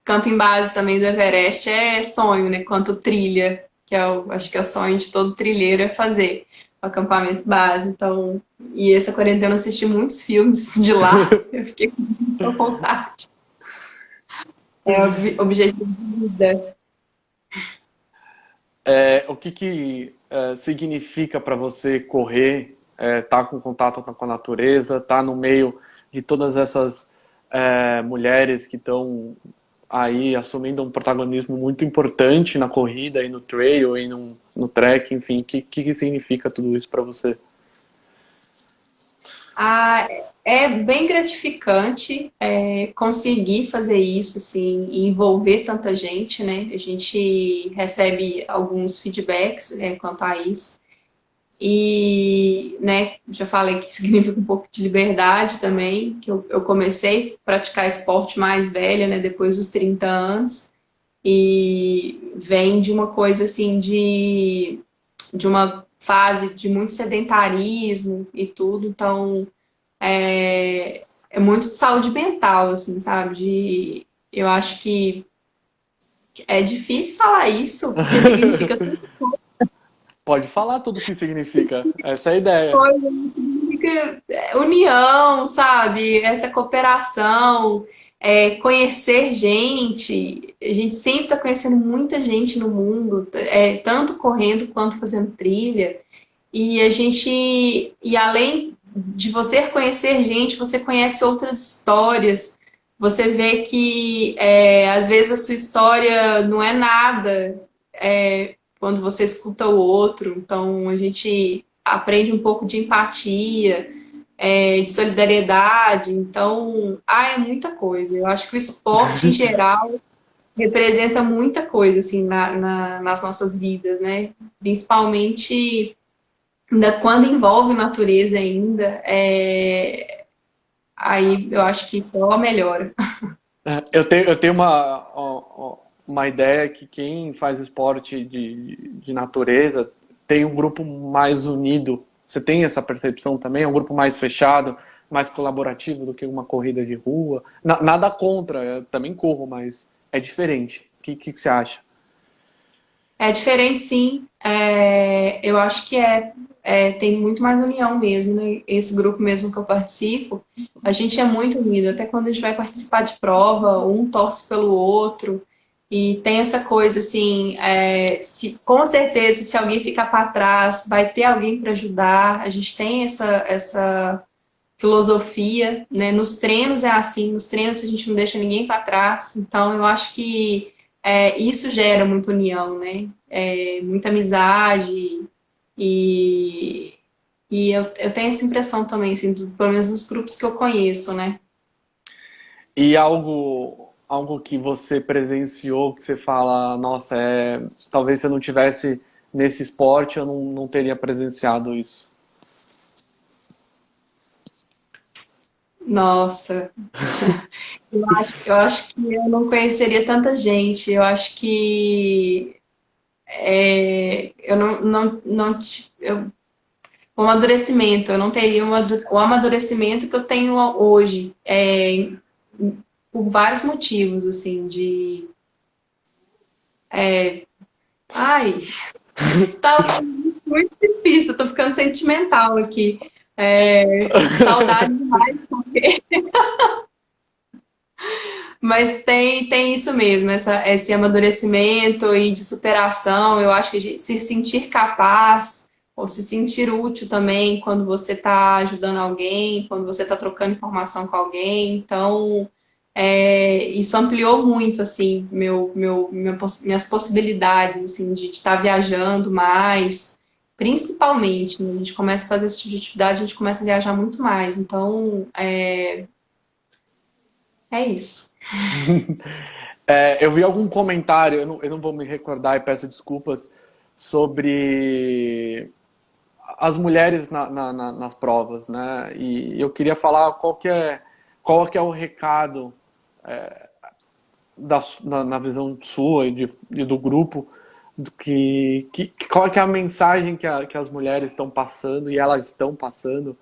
camping base também do Everest é sonho, né? Quanto trilha, que é acho que é o sonho de todo trilheiro é fazer o acampamento base. Então, e essa quarentena eu assisti muitos filmes de lá, eu fiquei com muita vontade. É objetivo de vida. O que que significa para você correr, estar com contato com a natureza, estar no meio de todas essas mulheres que estão aí assumindo um protagonismo muito importante na corrida e no trail e no trek, enfim, o que significa tudo isso para você? Ah, é bem gratificante conseguir fazer isso, assim, e envolver tanta gente, né? A gente recebe alguns feedbacks, quanto a isso. E, né, já falei que significa um pouco de liberdade também, que eu comecei a praticar esporte mais velha, né, depois dos 30 anos, e vem de uma coisa assim de uma fase de muito sedentarismo e tudo, então é muito de saúde mental, assim, sabe? Eu acho que é difícil falar isso, porque significa tanta Pode falar tudo o que significa, essa é a ideia. coisa, significa união, sabe? Essa cooperação, conhecer gente. A gente sempre está conhecendo muita gente no mundo, tanto correndo quanto fazendo trilha. E além de você conhecer gente, você conhece outras histórias. Você vê que às vezes a sua história não é nada quando você escuta o outro. Então a gente aprende um pouco de empatia, de solidariedade. Então, é muita coisa. Eu acho que o esporte em geral representa muita coisa assim nas nossas vidas, né? Principalmente ainda quando envolve natureza ainda, aí eu acho que só melhora. Eu tenho uma ideia que quem faz esporte de natureza tem um grupo mais unido. Você tem essa percepção também? É um grupo mais fechado, mais colaborativo do que uma corrida de rua? Nada contra, eu também corro, mas é diferente. O que você acha? É diferente, sim. Eu acho que tem muito mais união mesmo, né? Esse grupo mesmo que eu participo, a gente é muito unido. Até quando a gente vai participar de prova, um torce pelo outro. E tem essa coisa assim, com certeza, se alguém ficar para trás, vai ter alguém para ajudar. A gente tem essa filosofia, né? Nos treinos é assim, nos treinos a gente não deixa ninguém para trás. Então, eu acho que isso gera muita união, né? Muita amizade e, eu tenho essa impressão também, assim, pelo menos dos grupos que eu conheço, né? E algo que você presenciou, que você fala, nossa, talvez se eu não tivesse nesse esporte, eu não teria presenciado isso. Nossa, eu acho que eu não conheceria tanta gente. Eu acho que eu o amadurecimento, eu não teria o amadurecimento que eu tenho hoje, por vários motivos, assim, ai, está muito difícil, eu tô ficando sentimental aqui. Saudade demais, mas tem isso mesmo, esse amadurecimento e de superação. Eu acho que se sentir capaz, ou se sentir útil também quando você está ajudando alguém, quando você está trocando informação com alguém. Então, isso ampliou muito, assim, minhas possibilidades, assim, de estar viajando mais. principalmente, né? A gente começa a fazer esse tipo de atividade, a gente começa a viajar muito mais. Então, é isso. Eu vi algum comentário, eu não vou me recordar e peço desculpas, sobre as mulheres nas provas, né? E eu queria falar qual que é o recado na visão sua e do grupo, qual que é a mensagem que as mulheres estão passando e elas estão passando,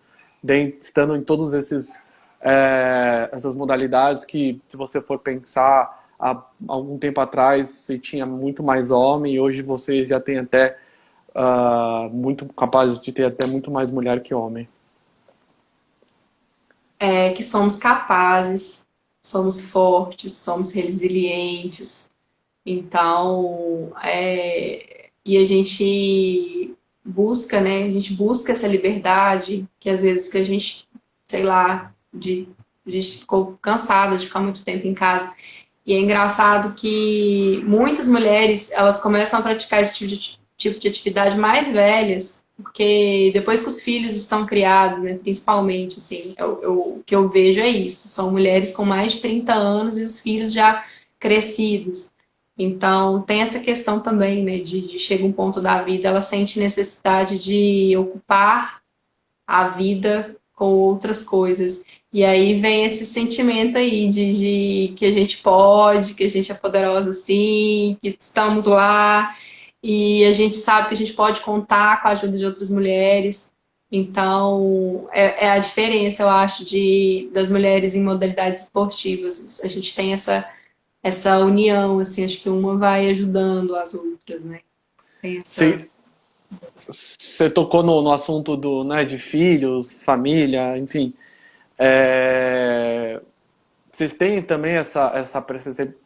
estando em todos essas modalidades que, se você for pensar, há algum tempo atrás você tinha muito mais homem e hoje você já tem até muito capaz de ter até muito mais mulher que homem. Que somos capazes, somos fortes, somos resilientes. Então, e a gente busca, né? A gente busca essa liberdade que às vezes que a gente, sei lá, a gente ficou cansada de ficar muito tempo em casa. E é engraçado que muitas mulheres, elas começam a praticar esse tipo de atividade mais velhas, porque depois que os filhos estão criados, né, principalmente, assim, o que eu vejo é isso, são mulheres com mais de 30 anos e os filhos já crescidos. Então, tem essa questão também, né, de chega um ponto da vida, ela sente necessidade de ocupar a vida com outras coisas. E aí vem esse sentimento aí de que a gente pode, que a gente é poderosa sim, que estamos lá, e a gente sabe que a gente pode contar com a ajuda de outras mulheres. Então, é a diferença, eu acho, das mulheres em modalidades esportivas. A gente tem essa união, assim, acho que uma vai ajudando as outras, né? Tem essa... Você tocou no assunto né, de filhos, família, enfim. Vocês têm também essa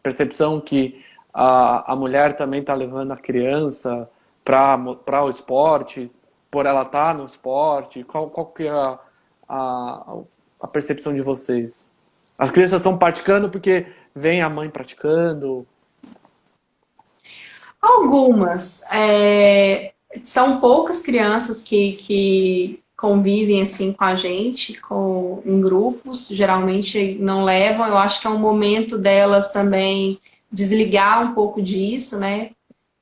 percepção que a mulher também está levando a criança para o esporte, por ela estar no esporte? Qual que é a percepção de vocês? As crianças estão praticando porque vem a mãe praticando? Algumas. São poucas crianças que convivem assim com a gente, em grupos, geralmente não levam. Eu acho que é um momento delas também desligar um pouco disso, né?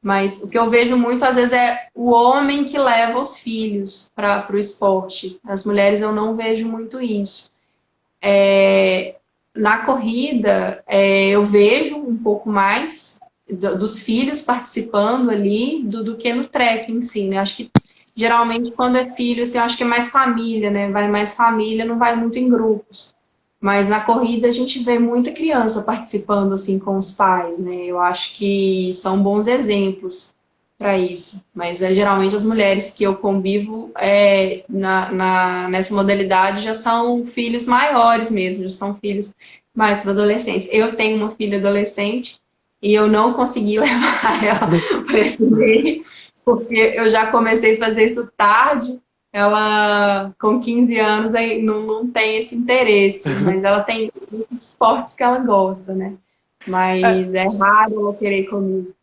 Mas o que eu vejo muito às vezes é o homem que leva os filhos para o esporte. As mulheres eu não vejo muito isso. Na corrida, eu vejo um pouco mais dos filhos participando ali do que no track em si, né? Acho que geralmente quando é filho, assim, eu acho que é mais família, né? Vai mais família, não vai muito em grupos. Mas na corrida a gente vê muita criança participando assim com os pais, né? Eu acho que são bons exemplos para isso. Mas geralmente as mulheres que eu convivo nessa modalidade já são filhos maiores mesmo, já são filhos mais para adolescentes. Eu tenho uma filha adolescente e eu não consegui levar ela para esse meio, porque eu já comecei a fazer isso tarde. Ela, com 15 anos, aí não tem esse interesse, mas ela tem muitos esportes que ela gosta, né? Mas é raro ela querer ir comigo.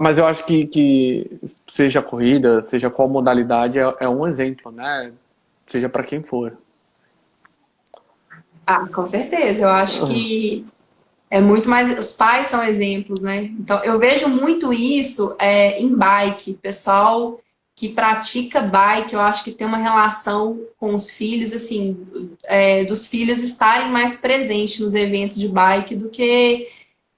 Mas eu acho que seja corrida, seja qual modalidade, é um exemplo, né? Seja para quem for. Ah, com certeza. Eu acho que é muito mais. Os pais são exemplos, né? Então, eu vejo muito isso em bike. Pessoal que pratica bike, eu acho que tem uma relação com os filhos, assim, dos filhos estarem mais presentes nos eventos de bike do que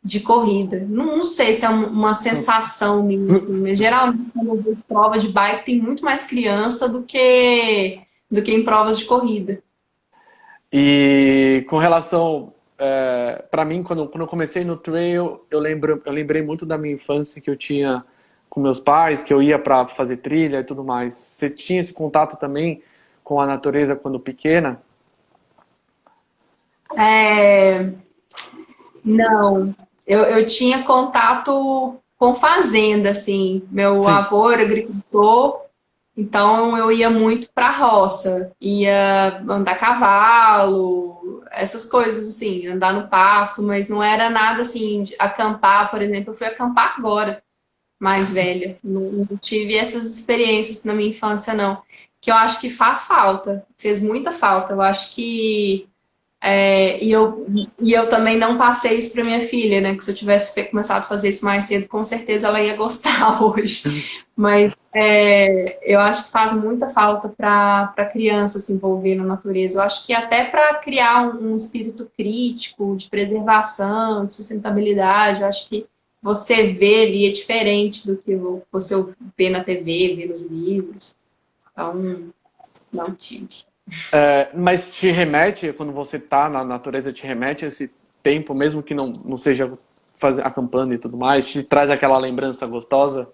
de corrida. Não sei se é uma sensação minha, assim, mas geralmente quando eu vou em prova de bike tem muito mais criança do que em provas de corrida. E com relação, para mim, quando eu comecei no trail, eu lembrei muito da minha infância que eu tinha com meus pais, que eu ia para fazer trilha e tudo mais. Você tinha esse contato também com a natureza quando pequena? Não, eu tinha contato com fazenda, assim. Meu Sim. avô era agricultor, então eu ia muito para a roça, ia andar a cavalo, essas coisas assim, andar no pasto, mas não era nada assim, de acampar, por exemplo. Eu fui acampar agora, mais velha. Não tive essas experiências na minha infância, não. Que eu acho que faz falta, fez muita falta. Eu acho que e eu também não passei isso para minha filha, né? Que se eu tivesse começado a fazer isso mais cedo, com certeza ela ia gostar hoje. Mas eu acho que faz muita falta para criança se envolver na natureza. Eu acho que até para criar um espírito crítico, de preservação, de sustentabilidade, eu acho que você vê ali é diferente do que você vê na TV, vê nos livros. Então, não tive. Mas te remete, quando você tá na natureza, te remete a esse tempo, mesmo que não seja acampando e tudo mais, te traz aquela lembrança gostosa?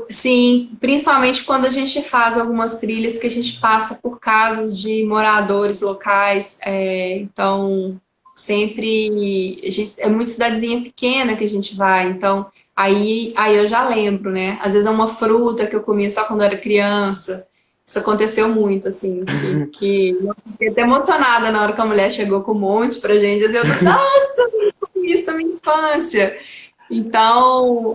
Sim, principalmente quando a gente faz algumas trilhas que a gente passa por casas de moradores locais, então sempre é muito cidadezinha pequena que a gente vai, então aí eu já lembro, né? Às vezes é uma fruta que eu comia só quando eu era criança. Isso aconteceu muito, assim, que eu fiquei até emocionada na hora que a mulher chegou com um monte pra gente, assim, nossa, eu comi isso na minha infância. Então,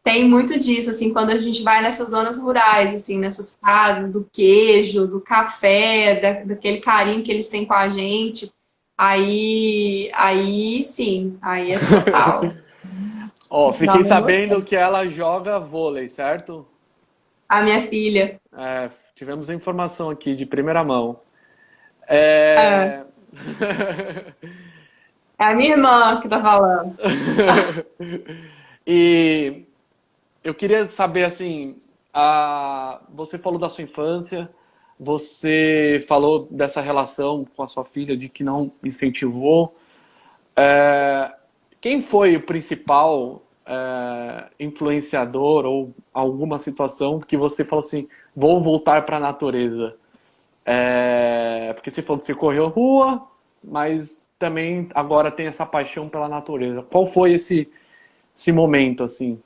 tem muito disso, assim, quando a gente vai nessas zonas rurais, assim, nessas casas do queijo, do café, daquele carinho que eles têm com a gente, aí sim, aí é total. Ó, Dá fiquei uma sabendo emoção. que ela joga vôlei, certo? A minha filha, Tivemos a informação aqui de primeira mão. é, É... é a minha irmã que tá falando. E eu queria saber assim, você falou da sua infância, você falou dessa relação com a sua filha de que não incentivou. Quem foi o principal influenciador ou alguma situação que você falou assim, vou voltar para a natureza? Porque você falou que você correu rua, mas também agora tem essa paixão pela natureza. Qual foi esse momento assim?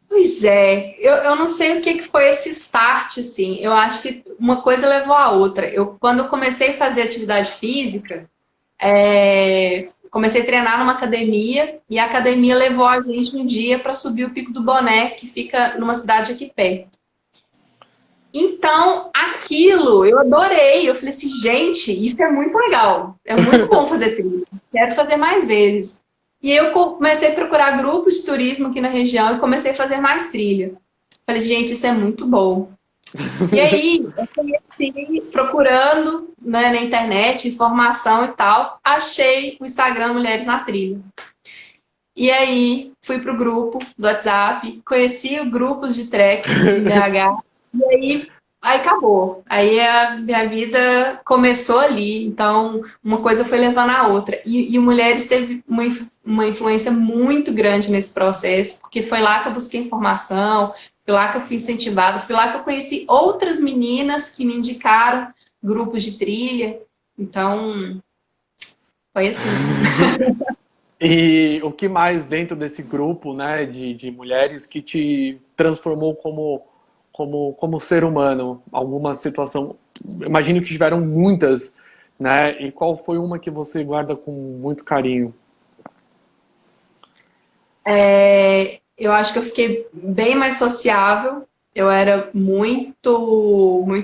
Pois é, eu não sei o que que foi esse start, assim. Eu acho que uma coisa levou a outra. Quando eu comecei a fazer atividade física, comecei a treinar numa academia e a academia levou a gente um dia para subir o Pico do Boné, que fica numa cidade aqui perto. Então, aquilo eu adorei. Eu falei assim, gente, isso é muito legal. É muito bom fazer trilha. Quero fazer mais vezes. E eu comecei a procurar grupos de turismo aqui na região e comecei a fazer mais trilha. Falei, gente, isso é muito bom. E aí, eu conheci, procurando, né, na internet, informação e tal, achei o Instagram Mulheres na Trilha. E aí, fui pro grupo do WhatsApp, conheci o grupos de trekking em BH, e aí acabou. Aí a minha vida começou ali. Então, uma coisa foi levando a outra. E o Mulheres teve uma influência muito grande nesse processo, porque foi lá que eu busquei informação, foi lá que eu fui incentivada, foi lá que eu conheci outras meninas que me indicaram grupos de trilha. Então, foi assim. E o que mais dentro desse grupo, né, de mulheres que te transformou como ser humano? Alguma situação? Imagino que tiveram muitas, né? E qual foi uma que você guarda com muito carinho? Eu acho que eu fiquei bem mais sociável. Eu era muito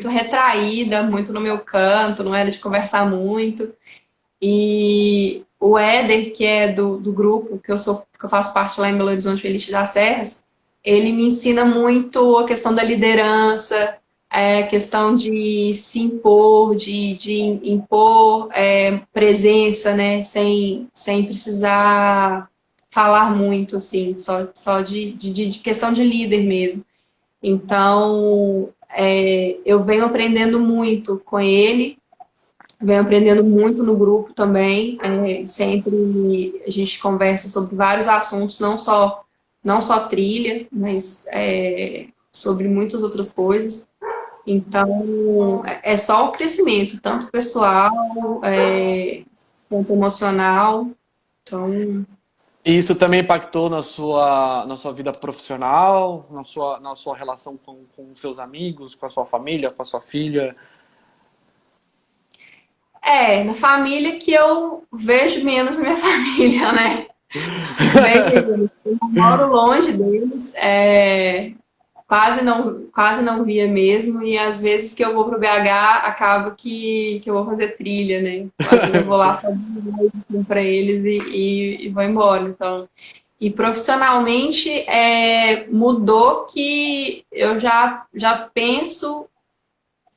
retraída, muito no meu canto, não era de conversar muito. E o Éder, que é do grupo que eu faço parte lá em Belo Horizonte, Feliz das Serras, ele me ensina muito a questão da liderança, a questão de se impor, de impor presença, né, sem precisar falar muito, assim, só de questão de líder mesmo. Então, eu venho aprendendo muito com ele, venho aprendendo muito no grupo também. Sempre a gente conversa sobre vários assuntos, não só trilha, mas sobre muitas outras coisas. Então, é só o crescimento, tanto pessoal, quanto emocional. Então, E isso também impactou na sua vida profissional, na sua relação com seus amigos, com a sua família, com a sua filha? na família que eu vejo menos a minha família, né? Bem, eu moro longe deles, quase não via mesmo, e às vezes que eu vou pro BH, acaba que eu vou fazer trilha, né? Às vezes eu vou lá só para eles e vou embora. Então, e profissionalmente mudou que eu já penso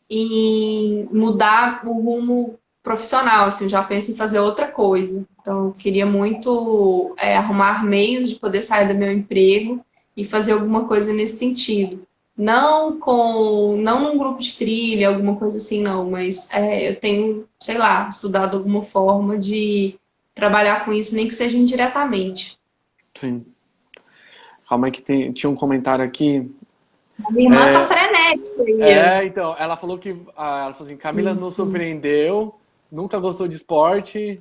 em mudar o rumo profissional, assim, já penso em fazer outra coisa. Então, eu queria muito arrumar meios de poder sair do meu emprego e fazer alguma coisa nesse sentido. Não num grupo de trilha, alguma coisa assim, não, mas eu tenho, sei lá, estudado alguma forma de trabalhar com isso, nem que seja indiretamente. Sim. Calma aí que tinha um comentário aqui. A minha irmã tá frenética aí. Então, ela falou ela falou assim, Camila nos surpreendeu, nunca gostou de esporte.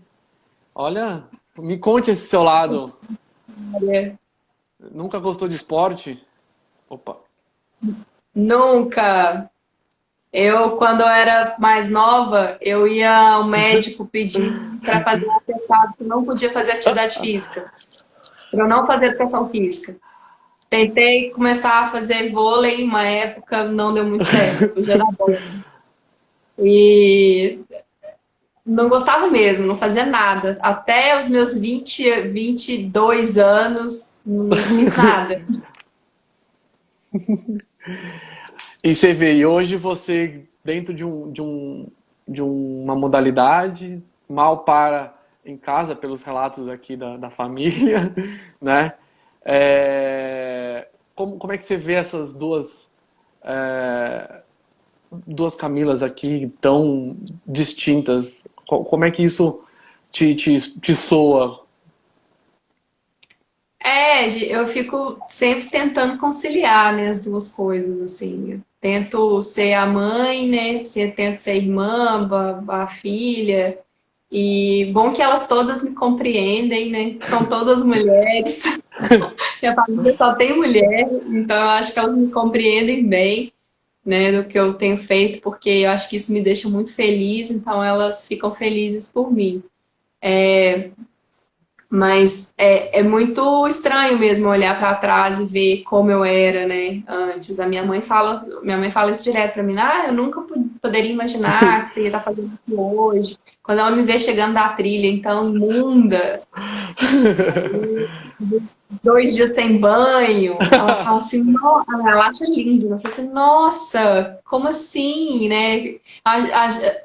Olha, me conte esse seu lado. Olha, Nunca gostou de esporte? Opa. nunca. Quando eu era mais nova, eu ia ao médico pedir para fazer um atestado que não podia fazer atividade física, para eu não fazer educação física. Tentei começar a fazer vôlei, uma época não deu muito certo, fugia da bola. E não gostava mesmo, não fazia nada. Até os meus 22 anos, não fiz nada. E você vê, e hoje você, dentro de uma modalidade, mal para em casa, pelos relatos aqui da família, né? Como é que você vê essas duas Camilas aqui tão distintas? Como é que isso te soa? Eu fico sempre tentando conciliar, né, as duas coisas, assim. Eu tento ser a mãe, né? Tento ser a irmã, a filha. E bom que elas todas me compreendem, né? São todas mulheres. Minha família só tem mulher, então eu acho que elas me compreendem bem, né, do que eu tenho feito, porque eu acho que isso me deixa muito feliz, então elas ficam felizes por mim. Mas é muito estranho mesmo olhar para trás e ver como eu era, né, antes. Minha mãe fala isso direto para mim, eu nunca poderia imaginar que você ia estar fazendo isso hoje. Quando ela me vê chegando da trilha, então, imunda, 2 dias sem banho, ela fala assim, nossa, ela acha lindo. Ela fala assim, nossa, como assim, né?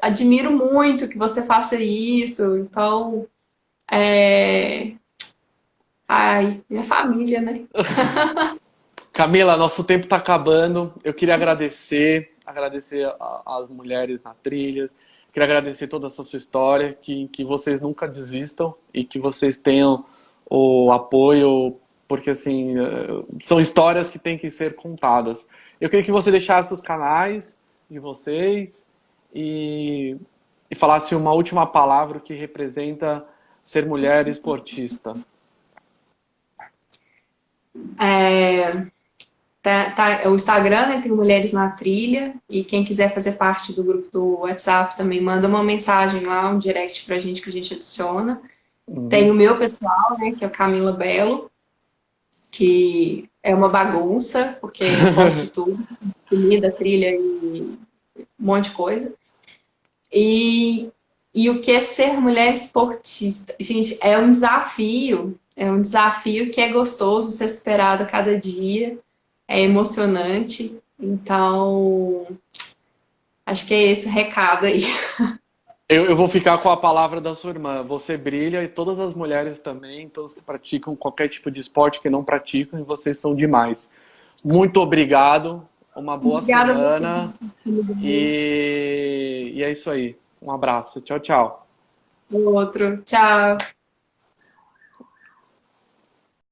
Admiro muito que você faça isso. Então, ai, minha família, né? Camila, nosso tempo está acabando. Eu queria agradecer as mulheres na trilha, queria agradecer toda essa sua história, que vocês nunca desistam e que vocês tenham o apoio, porque assim, são histórias que têm que ser contadas. Eu queria que você deixasse os canais de vocês e falasse uma última palavra que representa ser mulher esportista. O Instagram, né, tem Mulheres na Trilha, e quem quiser fazer parte do grupo do WhatsApp também manda uma mensagem lá, um direct pra gente que a gente adiciona. Tem o meu pessoal, né, que é o Camila Belo, que é uma bagunça, porque eu gosto de tudo, comida, trilha e um monte de coisa. E o que é ser mulher esportista? Gente, é um desafio que é gostoso ser superado a cada dia, é emocionante, então acho que é esse o recado aí. Eu vou ficar com a palavra da sua irmã. Você brilha e todas as mulheres também, todas que praticam qualquer tipo de esporte que não praticam, e vocês são demais. Muito obrigado, uma boa Obrigada semana a você. e é isso aí. Um abraço. Tchau, tchau. Outro, tchau.